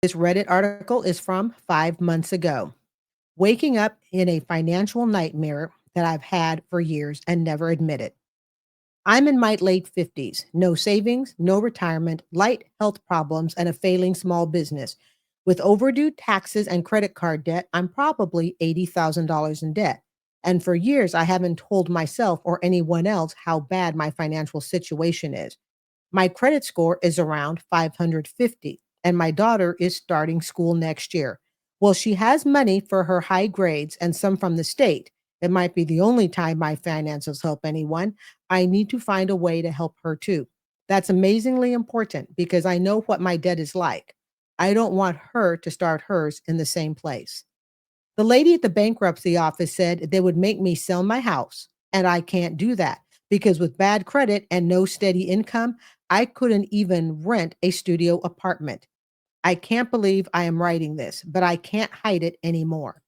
This Reddit article is from 5 months ago. Waking up in a financial nightmare that I've had for years and never admitted. I'm in my late 50s, no savings, no retirement, light health problems, and a failing small business. With overdue taxes and credit card debt, I'm probably $80,000 in debt. And for years, I haven't told myself or anyone else how bad my financial situation is. My credit score is around 550, and my daughter is starting school next year. Well, she has money for her high grades and some from the state. It might be the only time my finances help anyone. I need to find a way to help her too. That's amazingly important because I know what my debt is like. I don't want her to start hers in the same place. The lady at the bankruptcy office said they would make me sell my house, and I can't do that because with bad credit and no steady income, I couldn't even rent a studio apartment. I can't believe I am writing this, but I can't hide it anymore.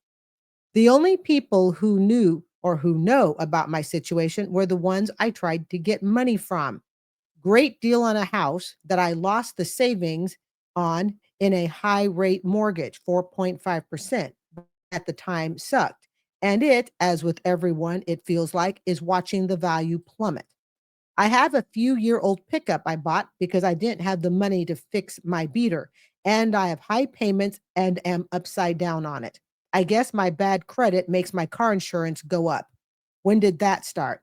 The only people who knew or who know about my situation were the ones I tried to get money from. Great deal on a house that I lost the savings on in a high rate mortgage, 4.5% at the time sucked. And it, as with everyone, it feels like, is watching the value plummet. I have a few-year-old pickup I bought because I didn't have the money to fix my beater, and I have high payments and am upside down on it. I guess my bad credit makes my car insurance go up. When did that start?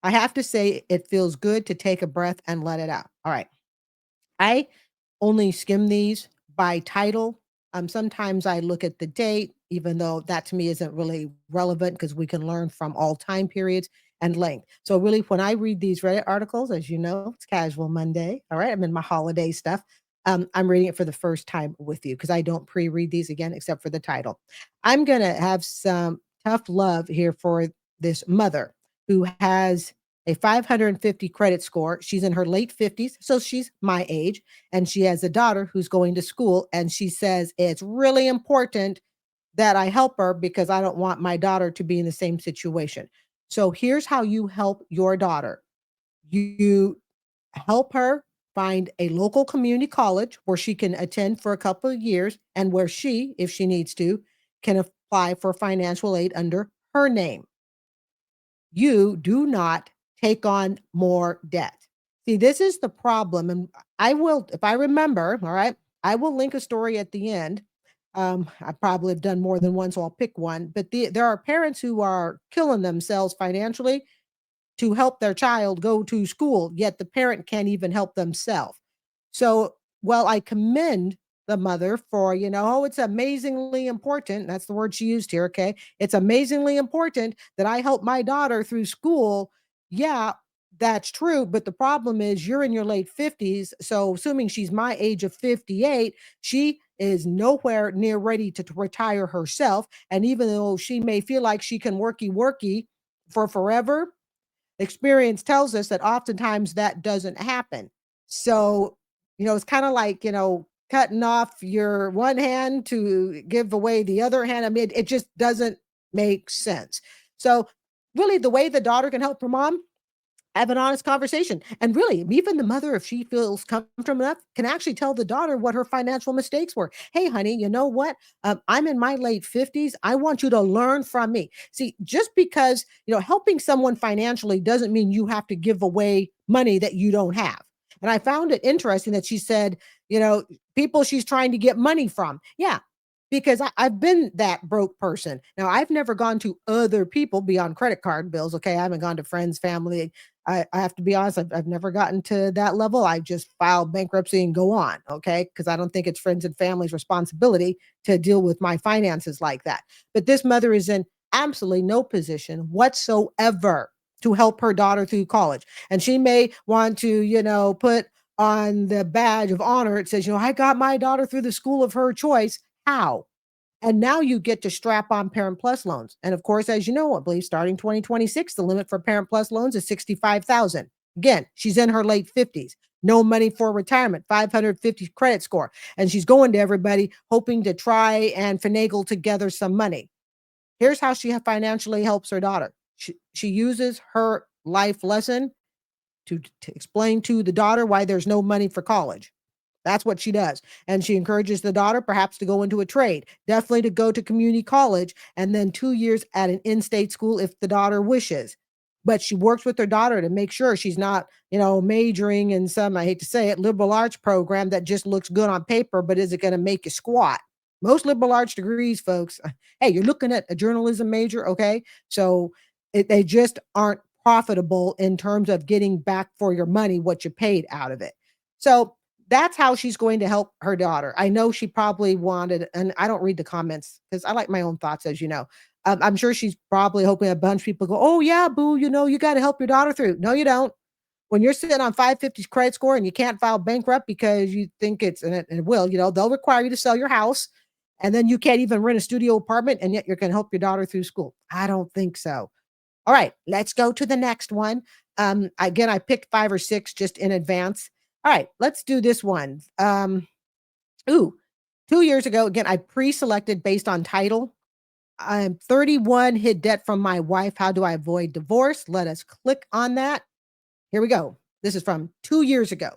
I have to say, it feels good to take a breath and let it out. All right. I only skim these by title. Sometimes I look at the date, even though that to me isn't really relevant because we can learn from all time periods and length. So, really, when I read these Reddit articles, as you know, it's Casual Monday. All right. I'm in my holiday stuff. I'm reading it for the first time with you because I don't pre read these again except for the title. I'm going to have some tough love here for this mother who has a 550 credit score. She's in her late 50s, so she's my age, and she has a daughter who's going to school. And she says it's really important that I help her because I don't want my daughter to be in the same situation. So here's how you help your daughter: you help her find a local community college where she can attend for a couple of years and where she, if she needs to, can apply for financial aid under her name. You do not take on more debt. See, this is the problem. And I will, if I remember, all right, I will link a story at the end. I probably have done more than one, so I'll pick one. But there are parents who are killing themselves financially to help their child go to school, yet the parent can't even help themselves. So, well, I commend the mother for, oh, it's amazingly important. That's the word she used here. Okay. It's amazingly important that I help my daughter through school. Yeah, that's true. But the problem is you're in your late 50s. So, assuming she's my age of 58, she is nowhere near ready to retire herself. And even though she may feel like she can worky for forever, experience tells us that oftentimes that doesn't happen. So, it's kind of like, cutting off your one hand to give away the other hand. I mean, it just doesn't make sense. So, really, the way the daughter can help her mom, have an honest conversation. And really, even the mother, if she feels comfortable enough, can actually tell the daughter what her financial mistakes were. Hey, honey, you know what? I'm in my late 50s. I want you to learn from me. See, just because, helping someone financially doesn't mean you have to give away money that you don't have. And I found it interesting that she said, people she's trying to get money from. Yeah, because I've been that broke person. Now, I've never gone to other people beyond credit card bills. Okay. I haven't gone to friends, family. I have to be honest, I've never gotten to that level. I just file bankruptcy and go on. Okay. Because I don't think it's friends and family's responsibility to deal with my finances like that. But this mother is in absolutely no position whatsoever to help her daughter through college. And she may want to, put on the badge of honor, it says, I got my daughter through the school of her choice. How? And now you get to strap on Parent Plus loans. And of course, as you know, I believe starting 2026, the limit for Parent Plus loans is 65,000. Again, she's in her late 50s. No money for retirement, 550 credit score. And she's going to everybody hoping to try and finagle together some money. Here's how she financially helps her daughter. She uses her life lesson to explain to the daughter why there's no money for college. That's what she does. And she encourages the daughter perhaps to go into a trade, definitely to go to community college, and then 2 years at an in-state school if the daughter wishes. But she works with her daughter to make sure she's not, majoring in some, I hate to say it, liberal arts program that just looks good on paper, but is it going to make you squat? Most liberal arts degrees, folks, hey, you're looking at a journalism major, okay? So they just aren't profitable in terms of getting back for your money what you paid out of it. So that's how she's going to help her daughter. I know she probably wanted, and I don't read the comments because I like my own thoughts, as you know. I'm sure she's probably hoping a bunch of people go, "Oh yeah, boo, you got to help your daughter through." No, you don't. When you're sitting on 550 credit score and you can't file bankrupt because you think and it will, they'll require you to sell your house, and then you can't even rent a studio apartment, and yet you're going to help your daughter through school. I don't think so. All right, let's go to the next one. Again, I picked 5 or 6 just in advance. All right, let's do this one. Ooh, 2 years ago, again, I pre-selected based on title. I'm 31, hid debt from my wife. How do I avoid divorce? Let us click on that. Here we go. This is from 2 years ago.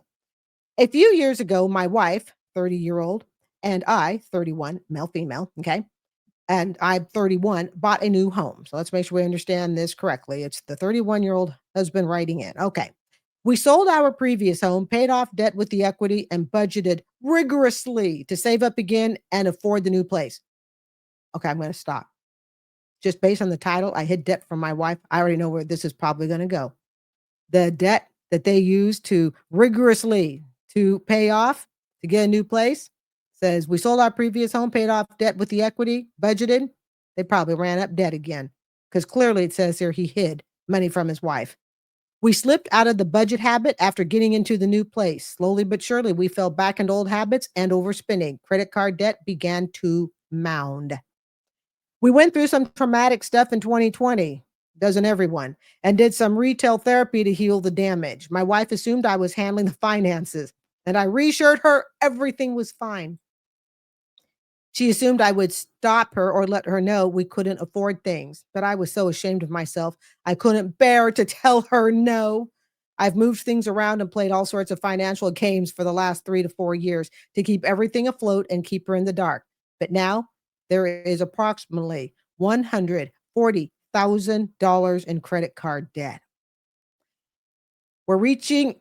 A few years ago, my wife, 30-year-old, and I, 31, male, female, okay, and I'm 31, bought a new home. So let's make sure we understand this correctly. It's the 31-year-old husband writing in. Okay. We sold our previous home, paid off debt with the equity, and budgeted rigorously to save up again and afford the new place. Okay, I'm going to stop. Just based on the title, I hid debt from my wife. I already know where this is probably going to go. The debt that they use to rigorously to pay off to get a new place says we sold our previous home, paid off debt with the equity, budgeted. They probably ran up debt again because clearly it says here he hid money from his wife. We slipped out of the budget habit after getting into the new place. Slowly but surely, we fell back into old habits and overspending. Credit card debt began to mound. We went through some traumatic stuff in 2020, doesn't everyone, and did some retail therapy to heal the damage. My wife assumed I was handling the finances, and I reassured her everything was fine. She assumed I would stop her or let her know we couldn't afford things, but I was so ashamed of myself. I couldn't bear to tell her no. I've moved things around and played all sorts of financial games for the last 3 to 4 years to keep everything afloat and keep her in the dark. But now there is approximately $140,000 in credit card debt. We're reaching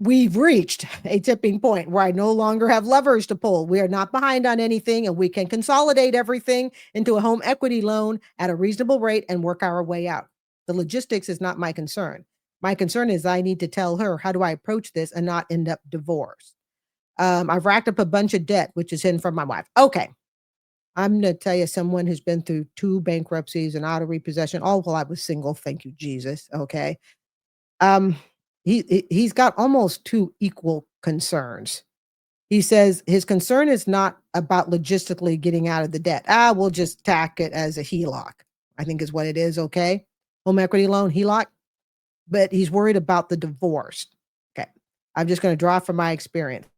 We've reached a tipping point where I no longer have levers to pull. We are not behind on anything, and we can consolidate everything into a home equity loan at a reasonable rate and work our way out. The logistics is not my concern. My concern is I need to tell her how do I approach this and not end up divorced. I've racked up a bunch of debt, which is hidden from my wife. Okay. I'm going to tell you someone who's been through 2 bankruptcies and out of repossession, all while I was single. Thank you, Jesus. Okay. Um, he's got almost 2 equal concerns. He says his concern is not about logistically getting out of the debt. We'll just tack it as a HELOC, I think is what it is, okay? Home equity loan, HELOC. But he's worried about the divorce. Okay. I'm just going to draw from my experience.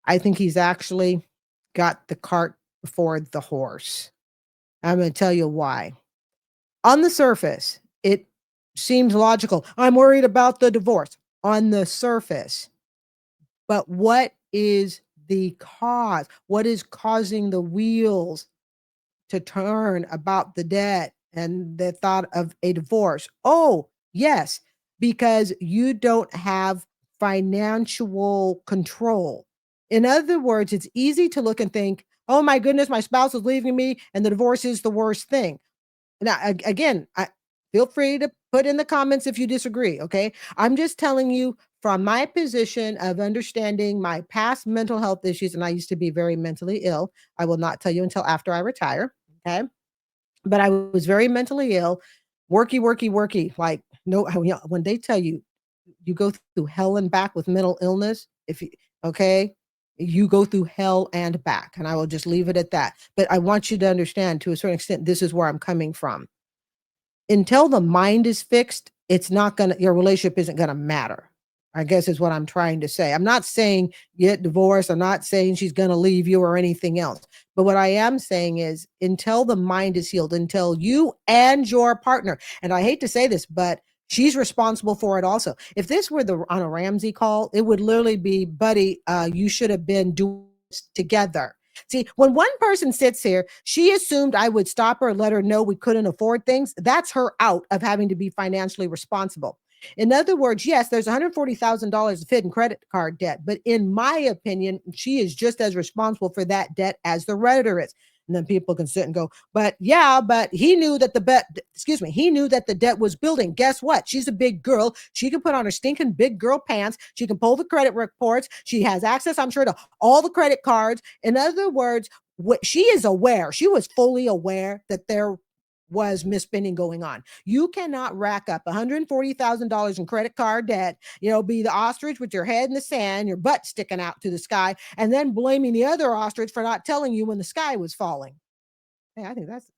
I think he's actually got the cart before the horse. I'm going to tell you why. On the surface, it seems logical. I'm worried about the divorce on the surface. But what is the cause? What is causing the wheels to turn about the debt and the thought of a divorce? Oh, yes, because you don't have financial control. In other words, it's easy to look and think, oh my goodness, my spouse is leaving me and the divorce is the worst thing. Now, again, feel free to put in the comments if you disagree. Okay. I'm just telling you from my position of understanding my past mental health issues, and I used to be very mentally ill. I will not tell you until after I retire. Okay. But I was very mentally ill, worky, worky, worky. Like, no, when they tell you, you go through hell and back with mental illness, okay, you go through hell and back. And I will just leave it at that. But I want you to understand to a certain extent, this is where I'm coming from. Until the mind is fixed, your relationship isn't going to matter. I guess is what I'm trying to say. I'm not saying get divorced. I'm not saying she's going to leave you or anything else. But what I am saying is until the mind is healed, until you and your partner, and I hate to say this, but She's responsible for it also. If this were on a Ramsey call, it would literally be, buddy, you should have been doing this together. See, when one person sits here, she assumed I would stop her and let her know we couldn't afford things. That's her out of having to be financially responsible. In other words, yes, there's $140,000 of hidden credit card debt, but in my opinion, she is just as responsible for that debt as the redditor is. And then people can sit and go, but yeah, but he knew that he knew that the debt was building. Guess what? She's a big girl. She can put on her stinking big girl pants. She can pull the credit reports. She has access, I'm sure, to all the credit cards. In other words, she is aware. She was fully aware that there was misspending going on. You cannot rack up $140,000 in credit card debt, be the ostrich with your head in the sand, your butt sticking out to the sky, and then blaming the other ostrich for not telling you when the sky was falling. Hey, I think that's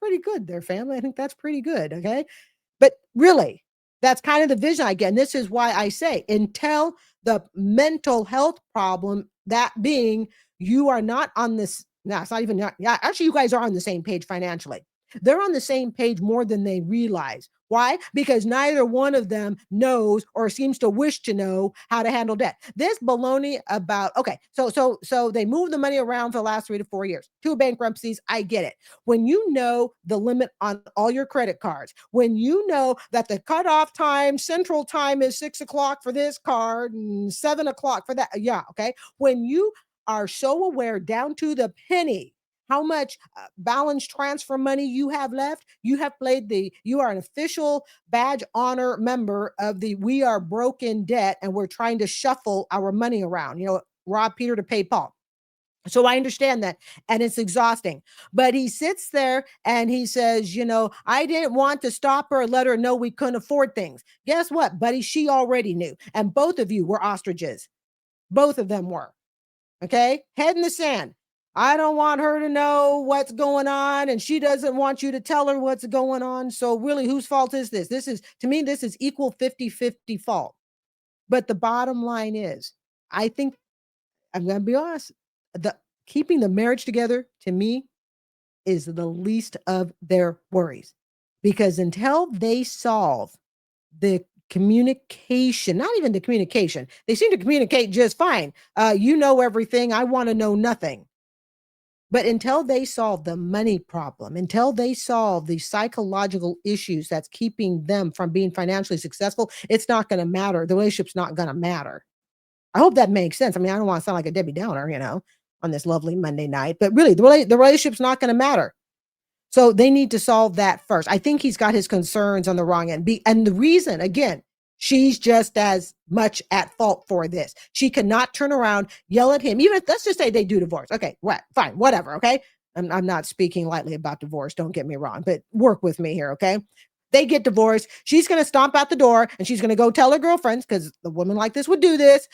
pretty good there, family. I think that's pretty good. Okay. But really, that's kind of the vision I get. And this is why I say, until the mental health problem, that being you are not on this. No, it's not even. Yeah, actually, you guys are on the same page financially. They're on the same page more than they realize. Why? Because neither one of them knows or seems to wish to know how to handle debt. This baloney about, okay, so they move the money around for the last 3 to 4 years. 2 bankruptcies, I get it. When you know the limit on all your credit cards, when you know that the cutoff time, central time is 6 o'clock for this card and 7 o'clock for that. Yeah, okay. When you are so aware down to the penny how much balance transfer money you have left. You are an official badge honor member of the We Are Broke in Debt, and we're trying to shuffle our money around, rob Peter to pay Paul. So I understand that. And it's exhausting. But he sits there and he says, I didn't want to stop her and let her know we couldn't afford things. Guess what, buddy? She already knew. And both of you were ostriches. Both of them were. Okay. Head in the sand. I don't want her to know what's going on, and she doesn't want you to tell her what's going on. So really, whose fault is this? To me, this is equal 50-50 fault. But the bottom line is, I think, I'm going to be honest, keeping the marriage together to me is the least of their worries, because until they solve the communication, not even the communication, they seem to communicate just fine. You know everything. I want to know nothing. But until they solve the money problem, until they solve the psychological issues that's keeping them from being financially successful, it's not going to matter. The relationship's not going to matter. I hope that makes sense. I mean, I don't want to sound like a Debbie Downer, on this lovely Monday night, but really, the relationship's not going to matter. So they need to solve that first. I think he's got his concerns on the wrong end. And the reason, again, she's just as much at fault for this. She cannot turn around, yell at him. Even if, let's just say they do divorce. Okay, what? Fine, whatever. Okay. I'm not speaking lightly about divorce. Don't get me wrong, but work with me here. Okay. They get divorced. She's going to stomp out the door and she's going to go tell her girlfriends, because the woman like this would do this.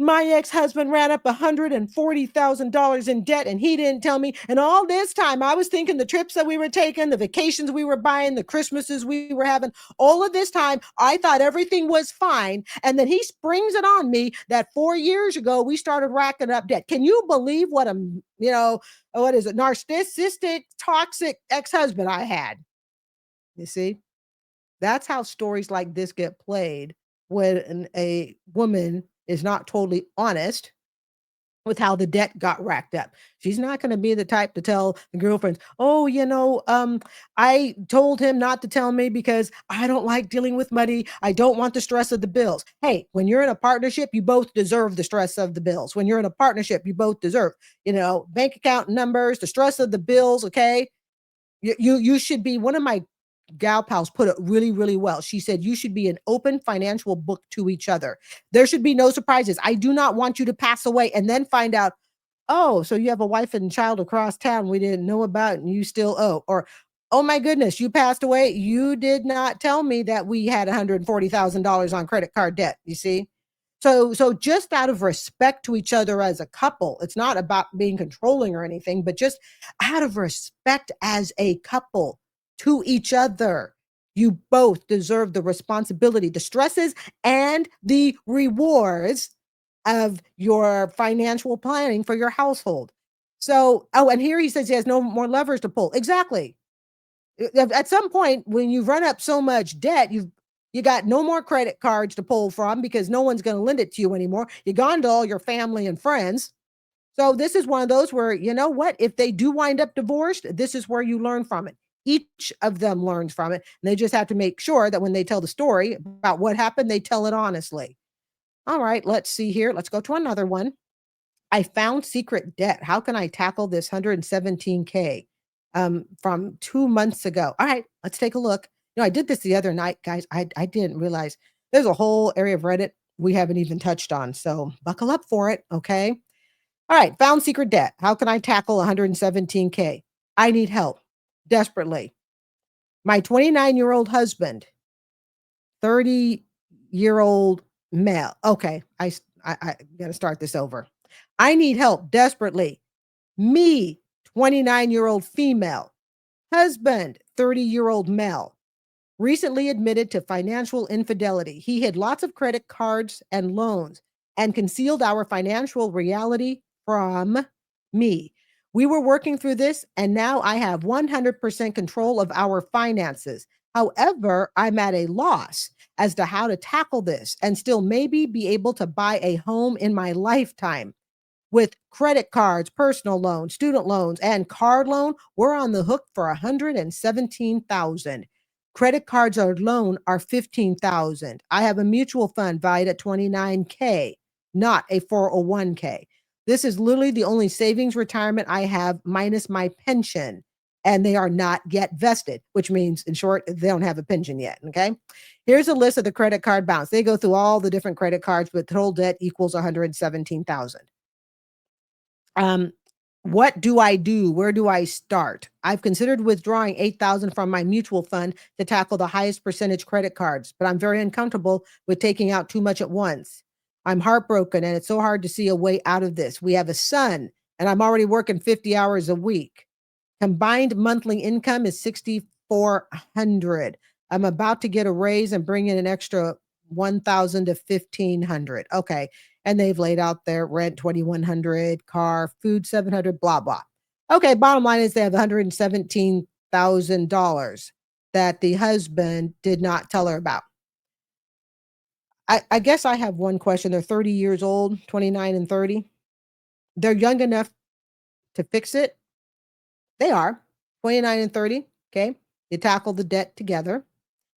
My ex-husband ran up $140,000 in debt and he didn't tell me. And all this time I was thinking the trips that we were taking, the vacations we were buying, the Christmases we were having, all of this time, I thought everything was fine. And then he springs it on me that 4 years ago, we started racking up debt. Can you believe what what is it? Narcissistic, toxic ex-husband I had. You see, that's how stories like this get played when a woman is not totally honest with how the debt got racked up. She's not going to be the type to tell the girlfriends, oh, I told him not to tell me because I don't like dealing with money. I don't want the stress of the bills. Hey, when you're in a partnership, you both deserve the stress of the bills. When you're in a partnership, you both deserve, bank account numbers, the stress of the bills. Okay. You should be. One of my gal pals put it really, really well. She said, you should be an open financial book to each other. There should be no surprises. I do not want you to pass away and then find out, oh, so you have a wife and child across town we didn't know about and you still owe. Or, oh my goodness, you passed away. You did not tell me that we had $140,000 on credit card debt. You see? So just out of respect to each other as a couple, it's not about being controlling or anything, but just out of respect as a couple to each other, you both deserve the responsibility, the stresses and the rewards of your financial planning for your household. So, and here he says he has no more levers to pull. Exactly. At some point, when you run up so much debt, you got no more credit cards to pull from because no one's going to lend it to you anymore. You're gone to all your family and friends. So this is one of those where, you know what, if they do wind up divorced, this is where you learn from it. Each of them learns from it. And they just have to make sure that when they tell the story about what happened, they tell it honestly. All right, let's see here. Let's go to another one. I found secret debt. How can I tackle this 117K from 2 months ago? All right, let's take a look. I did this the other night, guys. I didn't realize there's a whole area of Reddit we haven't even touched on. So buckle up for it. Okay. All right. Found secret debt. How can I tackle 117K? I need help desperately. My 29-year-old husband, 30-year-old male. Okay. I got to start this over. I need help desperately. Me, 29-year-old female. Husband, 30-year-old male. Recently admitted to financial infidelity. He hid lots of credit cards and loans and concealed our financial reality from me. We were working through this, and now I have 100% control of our finances. However, I'm at a loss as to how to tackle this and still maybe be able to buy a home in my lifetime. With credit cards, personal loans, student loans, and card loan, we're on the hook for 117,000. Credit cards alone are 15,000. I have a mutual fund valued at 29K, not a 401K. This is literally the only savings retirement I have minus my pension, and they are not yet vested, which means, in short, they don't have a pension yet. Okay. Here's a list of the credit card balance. They go through all the different credit cards, but total debt equals 117,000. Um, what do I do? Where do I start? I've considered withdrawing 8,000 from my mutual fund to tackle the highest percentage credit cards, but I'm very uncomfortable with taking out too much at once. I'm heartbroken and it's so hard to see a way out of this. We have a son and I'm already working 50 hours a week. Combined monthly income is 6,400. I'm about to get a raise and bring in an extra 1,000 to 1,500. Okay. And they've laid out their rent 2,100, car, food 700, blah blah. Okay, bottom line is they have $117,000 that the husband did not tell her about. I guess I have one question. They're 30 years old, 29 and 30. They're young enough to fix it. They are 29 and 30. Okay. You tackle the debt together.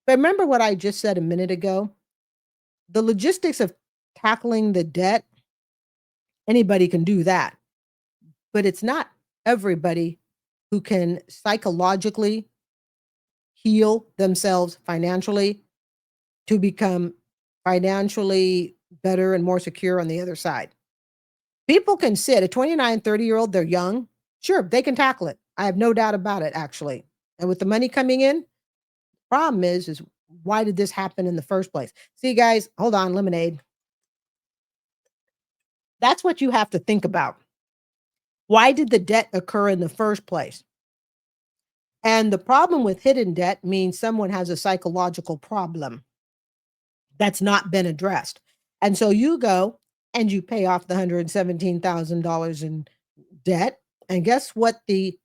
But remember what I just said a minute ago? The logistics of tackling the debt, anybody can do that. But it's not everybody who can psychologically heal themselves financially to become financially better and more secure on the other side. People can sit, a 29, 30-year-old, they're young. Sure, they can tackle it. I have no doubt about it, actually. And with the money coming in, problem is why did this happen in the first place? See, guys, hold on, lemonade. That's what you have to think about. Why did the debt occur in the first place? And the problem with hidden debt means someone has a psychological problem that's not been addressed. And so you go and you pay off the $117,000 in debt. And guess what the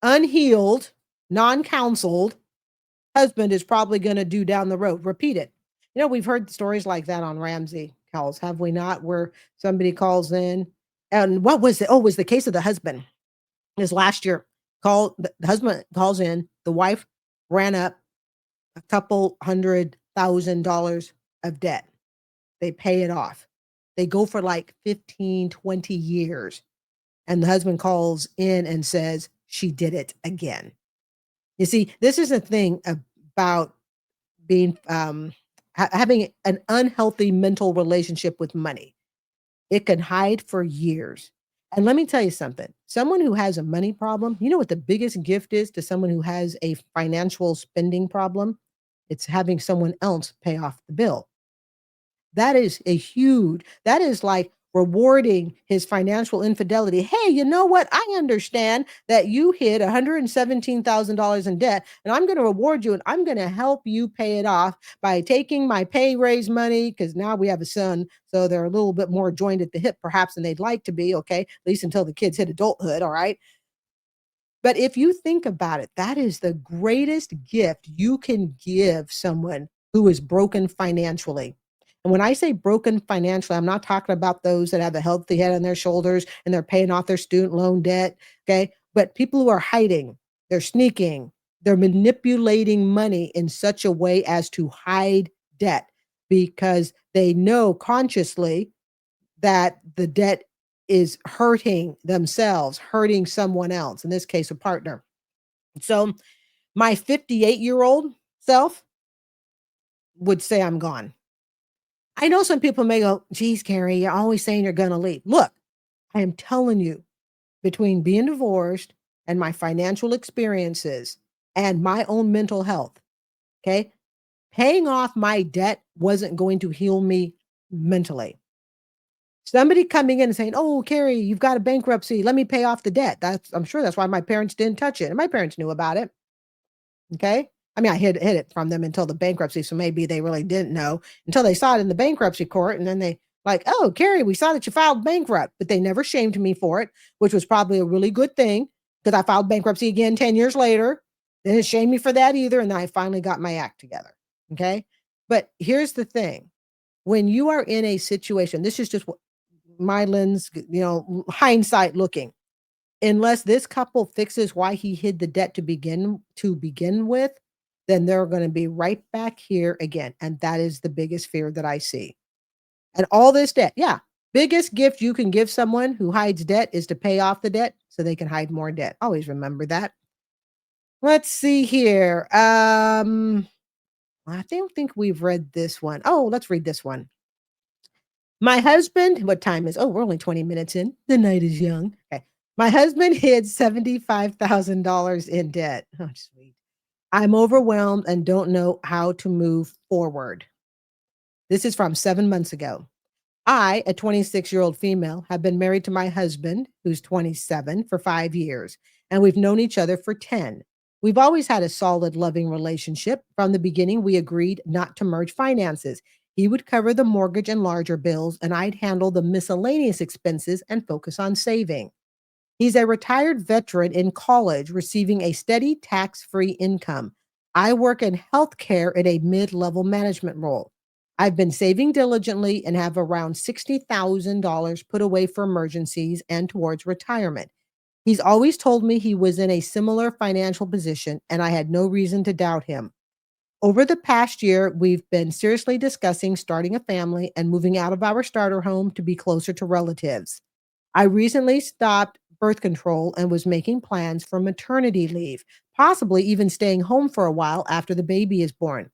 unhealed, non-counseled husband is probably going to do down the road? Repeat it. We've heard stories like that on Ramsey calls, have we not? Where somebody calls in. And what was it? Oh, it was the case of the husband. This last year, the husband calls in, the wife ran up a couple $100,000 of debt. They pay it off. They go for like 15, 20 years. And the husband calls in and says, she did it again. You see, this is a thing about being, having an unhealthy mental relationship with money. It can hide for years. And let me tell you something. Someone who has a money problem, you know what the biggest gift is to someone who has a financial spending problem? It's having someone else pay off the bill. That is like rewarding his financial infidelity. Hey, you know what? I understand that you hid $117,000 in debt, and I'm going to reward you and I'm going to help you pay it off by taking my pay raise money, because now we have a son. So they're a little bit more joined at the hip, perhaps, than they'd like to be. Okay. At least until the kids hit adulthood. All right. But if you think about it, that is the greatest gift you can give someone who is broken financially. And when I say broken financially, I'm not talking about those that have a healthy head on their shoulders and they're paying off their student loan debt. Okay. But people who are hiding, they're sneaking, they're manipulating money in such a way as to hide debt because they know consciously that the debt is hurting themselves, hurting someone else, in this case, a partner. So my 58-year-old self would say I'm gone. I know some people may go, geez, Carrie, you're always saying you're going to leave. Look, I am telling you, between being divorced and my financial experiences and my own mental health, okay, paying off my debt wasn't going to heal me mentally. Somebody coming in and saying, "Oh, Carrie, you've got a bankruptcy. Let me pay off the debt." I'm sure that's why my parents didn't touch it. And my parents knew about it. Okay. I mean, I hid it from them until the bankruptcy. So maybe they really didn't know until they saw it in the bankruptcy court. And then they like, "Oh, Carrie, we saw that you filed bankrupt," but they never shamed me for it, which was probably a really good thing because I filed bankruptcy again 10 years later. They didn't shame me for that either. And then I finally got my act together. Okay. But here's the thing. When you are in a situation, this is just my lens, hindsight looking. Unless this couple fixes why he hid the debt to begin with, then they're going to be right back here again. And that is the biggest fear that I see. And all this debt, yeah. Biggest gift you can give someone who hides debt is to pay off the debt so they can hide more debt. Always remember that. Let's see here. I don't think we've read this one. Oh, let's read this one. My husband, what time is? Oh, we're only 20 minutes in. The night is young. Okay. My husband hid $75,000 in debt. Oh, sweet. I'm overwhelmed and don't know how to move forward. This is from 7 months ago. I, a 26-year-old female, have been married to my husband, who's 27, for 5 years, and we've known each other for 10. We've always had a solid, loving relationship. From the beginning, we agreed not to merge finances. He would cover the mortgage and larger bills, and I'd handle the miscellaneous expenses and focus on saving. He's a retired veteran in college receiving a steady tax free income. I work in healthcare in a mid level management role. I've been saving diligently and have around $60,000 put away for emergencies and towards retirement. He's always told me he was in a similar financial position, and I had no reason to doubt him. Over the past year, we've been seriously discussing starting a family and moving out of our starter home to be closer to relatives. I recently stopped birth control and was making plans for maternity leave, possibly even staying home for a while after the baby is born.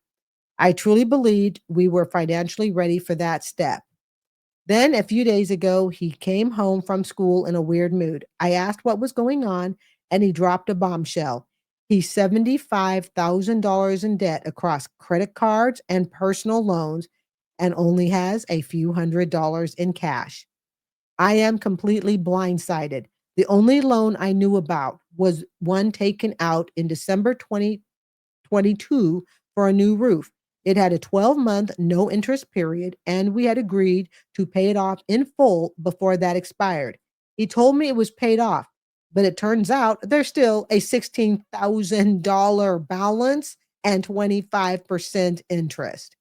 I truly believed we were financially ready for that step. Then, a few days ago, he came home from school in a weird mood. I asked what was going on, and he dropped a bombshell. He's $75,000 in debt across credit cards and personal loans and only has a few $100s in cash. I am completely blindsided. The only loan I knew about was one taken out in December 2022 for a new roof. It had a 12-month no interest period, and we had agreed to pay it off in full before that expired. He told me it was paid off, but it turns out there's still a $16,000 balance and 25% interest.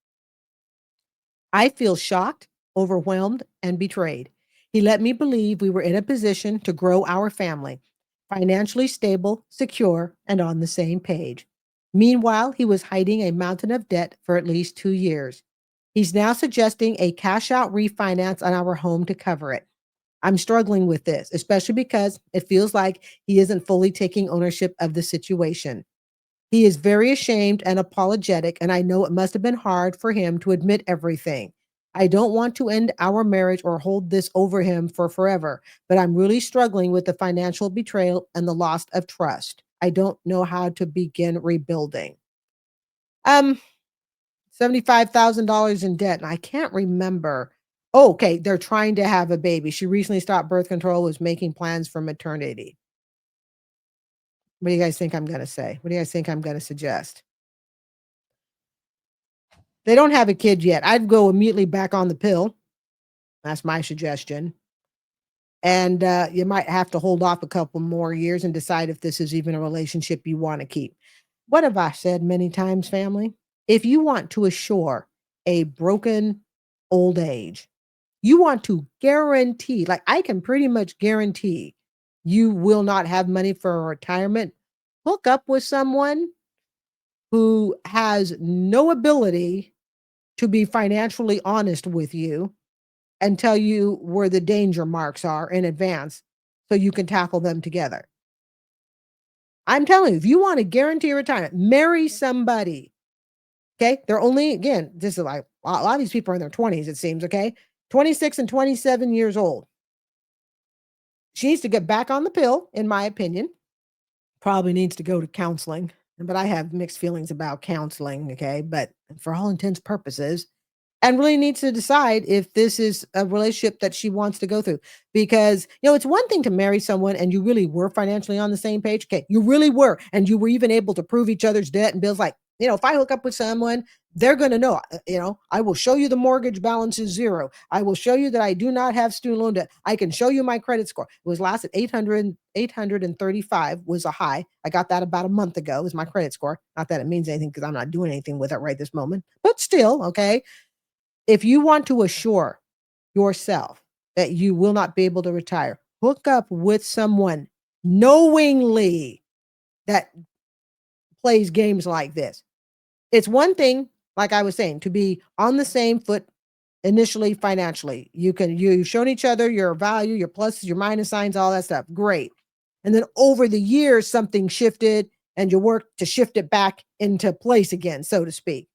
I feel shocked, overwhelmed, and betrayed. He let me believe we were in a position to grow our family, financially stable, secure, and on the same page. Meanwhile, he was hiding a mountain of debt for at least 2 years. He's now suggesting a cash out refinance on our home to cover it. I'm struggling with this, especially because it feels like he isn't fully taking ownership of the situation. He is very ashamed and apologetic, and I know it must have been hard for him to admit everything. I don't want to end our marriage or hold this over him for forever, but I'm really struggling with the financial betrayal and the loss of trust. I don't know how to begin rebuilding. Um, $75,000 in debt, and I can't remember. Oh, okay, they're trying to have a baby. She recently stopped birth control, was making plans for maternity. What do you guys think I'm going to say? What do you guys think I'm going to suggest? They don't have a kid yet. I'd go immediately back on the pill. That's my suggestion. And you might have to hold off a couple more years and decide if this is even a relationship you want to keep. What have I said many times, family? If you want to assure a broken old age, you want to guarantee, like I can pretty much guarantee you will not have money for retirement, hook up with someone who has no ability to be financially honest with you and tell you where the danger marks are in advance so you can tackle them together. I'm telling you, if you want to guarantee retirement, marry somebody. Okay. They're only, again, this is like a lot of these people are in their 20s, it seems. Okay. 26 and 27 years old. She needs to get back on the pill, in my opinion. Probably needs to go to counseling. But I have mixed feelings about counseling. Okay. But for all intents purposes, and really needs to decide if this is a relationship that she wants to go through. Because, it's one thing to marry someone and you really were financially on the same page. Okay, you really were. And you were even able to prove each other's debt and bills. Like, if I hook up with someone, they're going to know, I will show you the mortgage balance is zero. I will show you that I do not have student loan debt. I can show you my credit score. It was last at 835 was a high. I got that about a month ago is my credit score. Not that it means anything because I'm not doing anything with it right this moment, but still, okay. If you want to assure yourself that you will not be able to retire, hook up with someone knowingly that plays games like this. It's one thing, like I was saying, to be on the same foot initially financially. You've shown each other your value, your pluses, your minus signs, all that stuff. Great. And then over the years, something shifted and you work to shift it back into place again, so to speak.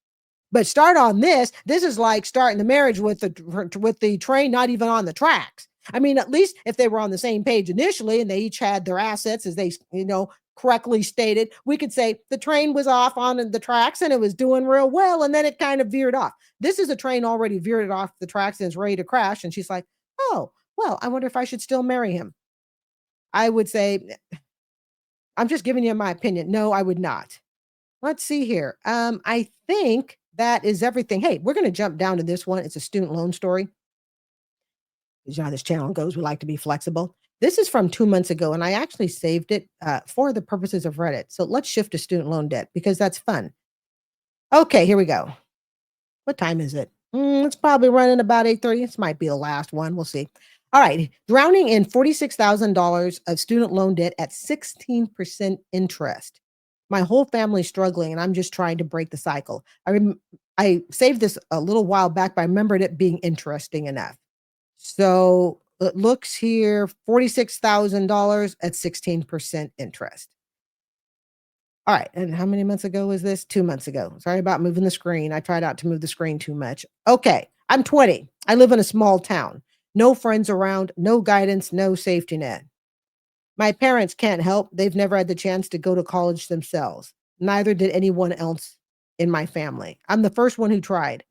But start on this. This is like starting the marriage with the train not even on the tracks. I mean, at least if they were on the same page initially and they each had their assets as they, correctly stated, we could say the train was off on the tracks and it was doing real well and then it kind of veered off. This is a train already veered off the tracks and is ready to crash and she's like, "Oh, well, I wonder if I should still marry him." I would say, I'm just giving you my opinion. No, I would not. Let's see here. I think that is everything. Hey, we're going to jump down to this one. It's a student loan story. As you know how this channel goes, we like to be flexible. This is from 2 months ago, and I actually saved it for the purposes of Reddit. So let's shift to student loan debt because that's fun. Okay, here we go. What time is it? It's probably running about 8:30. This might be the last one. We'll see. All right. Drowning in $46,000 of student loan debt at 16% interest. My whole family's struggling, and I'm just trying to break the cycle. I saved this a little while back, but I remembered it being interesting enough. So it looks here $46,000 at 16% interest. All right. And how many months ago was this? 2 months ago. Sorry about moving the screen. I tried not to move the screen too much. Okay. I'm 20. I live in a small town. No friends around, no guidance, no safety net. My parents can't help. They've never had the chance to go to college themselves. Neither did anyone else in my family. I'm the first one who tried.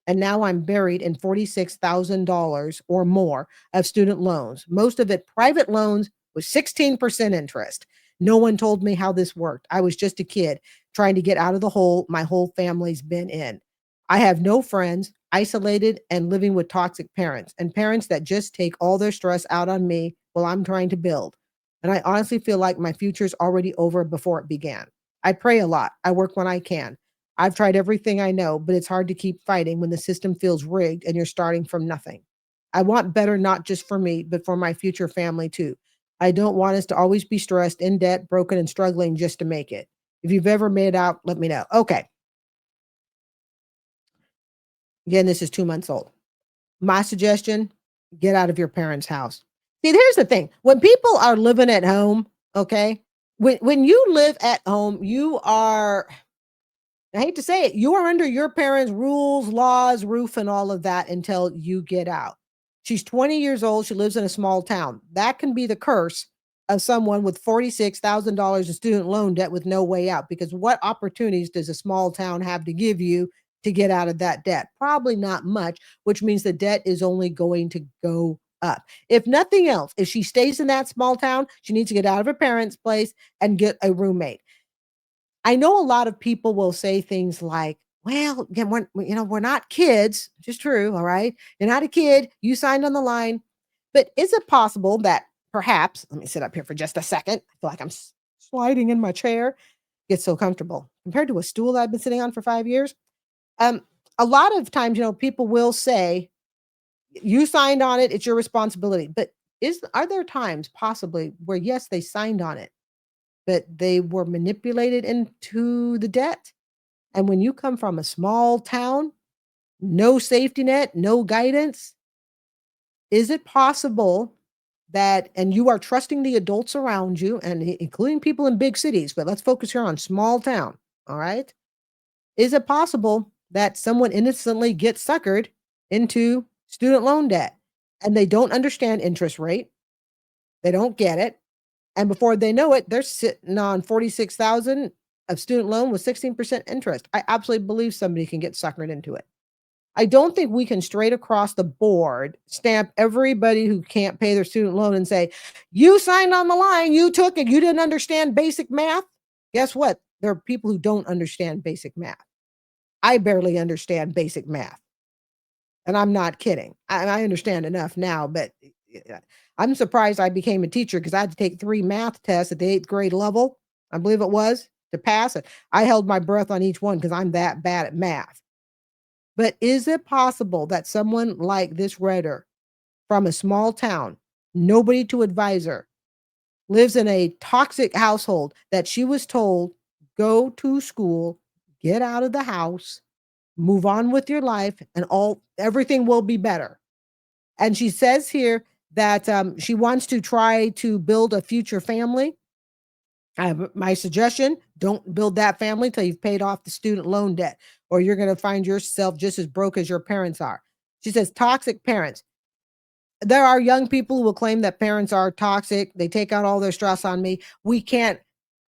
And now I'm buried in $46,000 or more of student loans, most of it private loans with 16% interest. No one told me how this worked. I was just a kid trying to get out of the hole my whole family's been in. I have no friends, isolated and living with toxic parents, and parents that just take all their stress out on me while I'm trying to build. And I honestly feel like my future's already over before it began. I pray a lot. I work when I can. I've tried everything I know, but it's hard to keep fighting when the system feels rigged and you're starting from nothing. I want better, not just for me, but for my future family too. I don't want us to always be stressed, in debt, broken, and struggling just to make it. If you've ever made out, let me know. Okay. Again, this is 2 months old. My suggestion, get out of your parents' house. See, here's the thing. When people are living at home, okay, when you live at home, you are, I hate to say it, you are under your parents' rules, laws, roof, and all of that until you get out. She's 20 years old. She lives in a small town. That can be the curse of someone with $46,000 of student loan debt with no way out. Because what opportunities does a small town have to give you to get out of that debt? Probably not much, which means the debt is only going to go up. If nothing else, if she stays in that small town, she needs to get out of her parents' place and get a roommate. I know a lot of people will say things like, well, again, we're not kids, which is true. All right. You're not a kid. You signed on the line. But is it possible that perhaps, let me sit up here for just a second. I feel like I'm sliding in my chair. Get so comfortable compared to a stool that I've been sitting on for 5 years. Um, a lot of times, people will say, you signed on it, it's your responsibility. But are there times possibly where yes, they signed on it, but they were manipulated into the debt? And when you come from a small town, no safety net, no guidance, is it possible that, and you are trusting the adults around you, and including people in big cities, but let's focus here on small town, all right? Is it possible that someone innocently gets suckered into student loan debt and they don't understand interest rate? They don't get it. And before they know it, they're sitting on 46,000 of student loan with 16% interest. I absolutely believe somebody can get suckered into it. I don't think we can straight across the board stamp everybody who can't pay their student loan and say, you signed on the line, you took it, you didn't understand basic math. Guess what? There are people who don't understand basic math. I barely understand basic math. And I'm not kidding. I understand enough now, but I'm surprised I became a teacher because I had to take 3 math tests at the 8th grade level, I believe it was, to pass it. I held my breath on each one because I'm that bad at math. But is it possible that someone like this writer from a small town, nobody to advise her, lives in a toxic household that she was told, go to school, get out of the house, move on with your life, and everything will be better. And she says here that she wants to try to build a future family. My suggestion, don't build that family till you've paid off the student loan debt, or you're going to find yourself just as broke as your parents are. She says toxic parents. There are young people who will claim that parents are toxic. They take out all their stress on me. We can't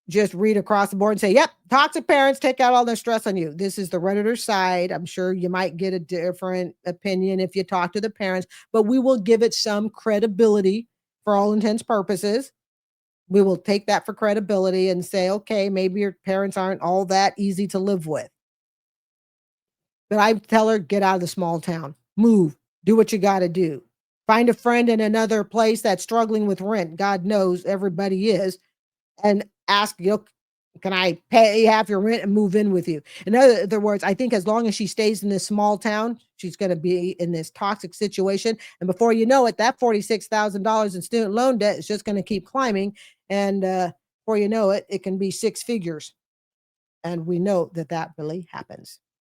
just read across the board and say, yep, toxic parents take out all their stress on you. This is the Redditor side. I'm sure you might get a different opinion if you talk to the parents, but we will give it some credibility for all intents purposes. We will take that for credibility and say, okay, maybe your parents aren't all that easy to live with. But I tell her, get out of the small town, move, do what you got to do. Find a friend in another place that's struggling with rent. God knows everybody is. And ask, can I pay half your rent and move in with you? In other words, I think as long as she stays in this small town, she's going to be in this toxic situation. And before you know it, that $46,000 in student loan debt is just going to keep climbing. And before you know it, it can be 6 figures. And we know that really happens.